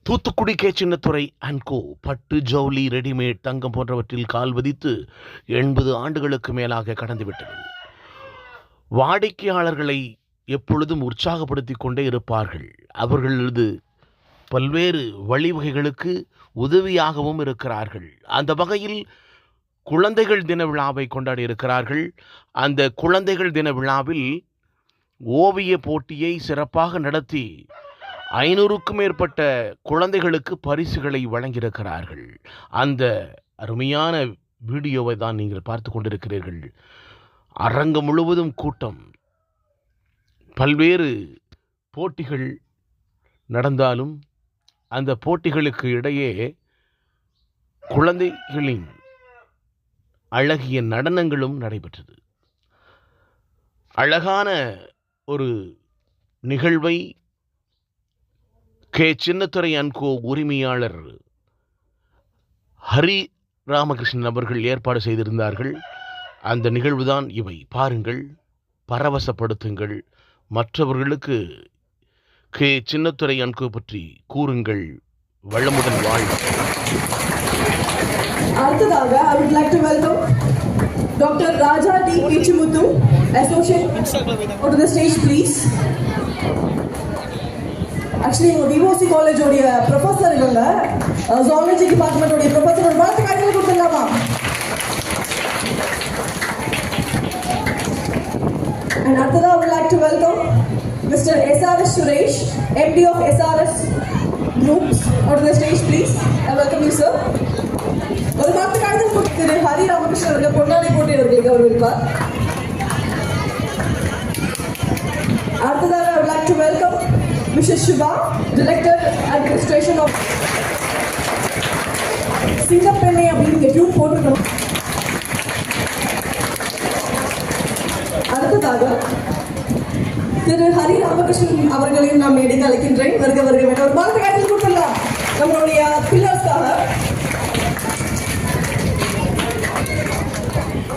Thoothukudi K Chinnathurai and கோ பட்டு ஜவுளி readymade தங்கம் போன்றவற்றில் கால் பதித்து 80 ஆண்டுகளுக்கு மேலாக கடந்துவிட்டது. வாடிக்கையாளர்களை எப்பொழுதும் உற்சாகப்படுத்தி கொண்டே இருப்பார்கள். அவர்களது பல்வேறு வழிவகைகளுக்கு உதவியாகவும் இருக்கிறார்கள். அந்த வகையில் குழந்தைகள் தின விழாவை கொண்டாடி இருக்கிறார்கள். அந்த குழந்தைகள் தின விழாவில் ஓவிய போட்டியை சிறப்பாக நடத்தி 500க்கும் மேற்பட்ட குழந்தைகளுக்கு பரிசுகளை வழங்கியிருக்கிறார்கள். அந்த அருமையான வீடியோவை தான் நீங்கள் பார்த்து கொண்டிருக்கிறீர்கள். அரங்கம் முழுவதும் கூட்டம். பல்வேறு போட்டிகள் நடந்தாலும் அந்த போட்டிகளுக்கு இடையே குழந்தைகளின் அழகிய நடனங்களும் நடைபெற்றது. அழகான ஒரு நிகழ்வை கே சின்னத்துரை அண்ட் கோ உரிமையாளர் ஹரி ராமகிருஷ்ணன் அவர்கள் ஏற்பாடு செய்திருந்தார்கள். அந்த நிகழ்வுதான் இவை. பாருங்கள், பரவசப்படுத்துங்கள், மற்றவர்களுக்கு கே சின்னத்துரை அண்ட் கோ பற்றி கூறுங்கள். வளமுடன் வாழ்க. அடுத்ததாக I would like to welcome Dr. Raja D. Pichimuthu, Associate. Go to the stage, please. Actually, எங்க விஓசி காலேஜ் உடைய ப்ரொஃபசர் இவங்க, ஜூவாலஜி டிபார்ட்மெண்ட் உடைய ப்ரொஃபசர். ஒரு வார்த்தை கையில் கொடுத்துடலாமா? And அடுத்ததாக I would like to welcome Mr. SRS Suresh, MD of SRS Groups. Go to the stage, please. I welcome you, sir. ஒரு வார்த்தை கையில் கொடுத்து ஹரி ராமகிருஷ்ணன் அவர்கள் பொன்னாடை போட்டி அவர்களுக்கு கௌரவிப்பார். அடுத்ததாக I would like to welcome Mrs. Shiva, Director Administration of Singapore அப்படிங்கிற டியூன் போட்டிருக்கோம். அடுத்ததாக திரு ஹரி ராமகிருஷ்ணன் அவர்களையும் நாம் மேடைக்கு அழைக்கின்றேன். வருக வருக வேண்டாம். ஒரு பாலத்தை கையில் கொடுத்துடலாம் நம்மளுடைய பில்லர்ஸ்க்காக.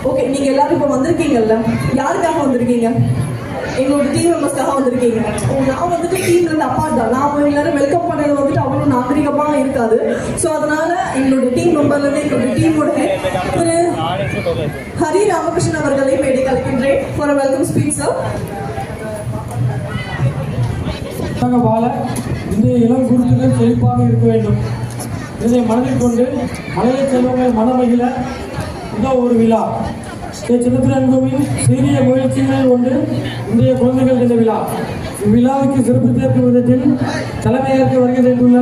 ஓகே, நீங்க எல்லாரும் இப்போ வந்திருக்கீங்கல்ல, யாருக்காக வந்திருக்கீங்க? எங்களோட டீம் மெம்பர்ஸ்க்காக வந்திருக்கீங்க. நான் வந்துட்டு டீம்ல இருந்து அப்பார்ட் தான். நான் எல்லாரும் வெல்கம் பண்ணது வந்துட்டு அவ்வளோ நாகரிகமா இருக்காது. ஸோ அதனால எங்களோட டீம் மெம்பர்ல இருந்து எங்களோட டீமோட திரு ஹரி ராமகிருஷ்ணன் அவர்களை மேடைக்கு அழைக்கின்றேன் for a welcome speech. Sir, வாழ இந்திய இளம் குருத்துகள் செழிப்பாக இருக்க வேண்டும். இதை மனதில் கொண்டு மலையை செல்வங்கள் மனமகிழ இந்த ஒரு விழா சின்னத்துரை கோவில் சீரிய முயற்சிகளில் ஒன்று இன்றைய குழந்தைகள் தின விழா. இவ்விழாவுக்கு சிறப்பு சேர்க்கும் விதத்தில் தலைமையேற்க வருகை தந்துள்ள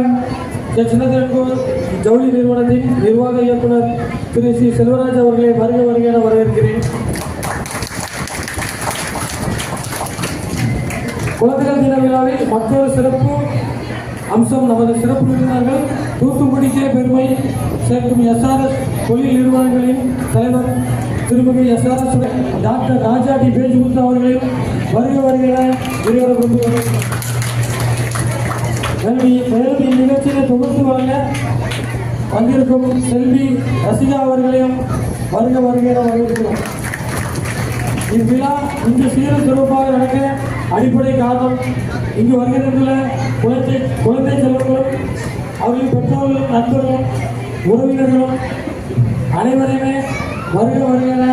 சின்னத்துரை கோவில் ஜவுளி நிறுவனத்தின் நிர்வாக இயக்குனர் திரு சி செல்வராஜ் அவர்களை வருக என வரவேற்கிறேன். குழந்தைகள் தின விழாவில் மற்றொரு சிறப்பு அம்சம் நமது சிறப்பு விருந்தினர்கள் தூத்துக்குடிக்கே பெருமை சேர்க்கும் SRS தொழில் நிறுவனங்களின் தலைவர் திருமதி SRS டாக்டர் ராஜா டி பேஜிமுத்து அவர்களையும் வருகிற மேலும் இந்நிகழ்ச்சியை தொகுத்து வழங்க வந்திருக்கும் செல்வி ரசிகா அவர்களையும் வருகிற வரவேற்கிறோம். இவ்விழா இங்கு சீரும் சிறப்பாக நடக்க அடிப்படை காரணம் இங்கு வருகின்ற குழந்தை செல்வங்களும் அவர்களின் பெற்றோர்களும் நண்பர்களும் உறவினர்களும் அனைவரையுமே வருக என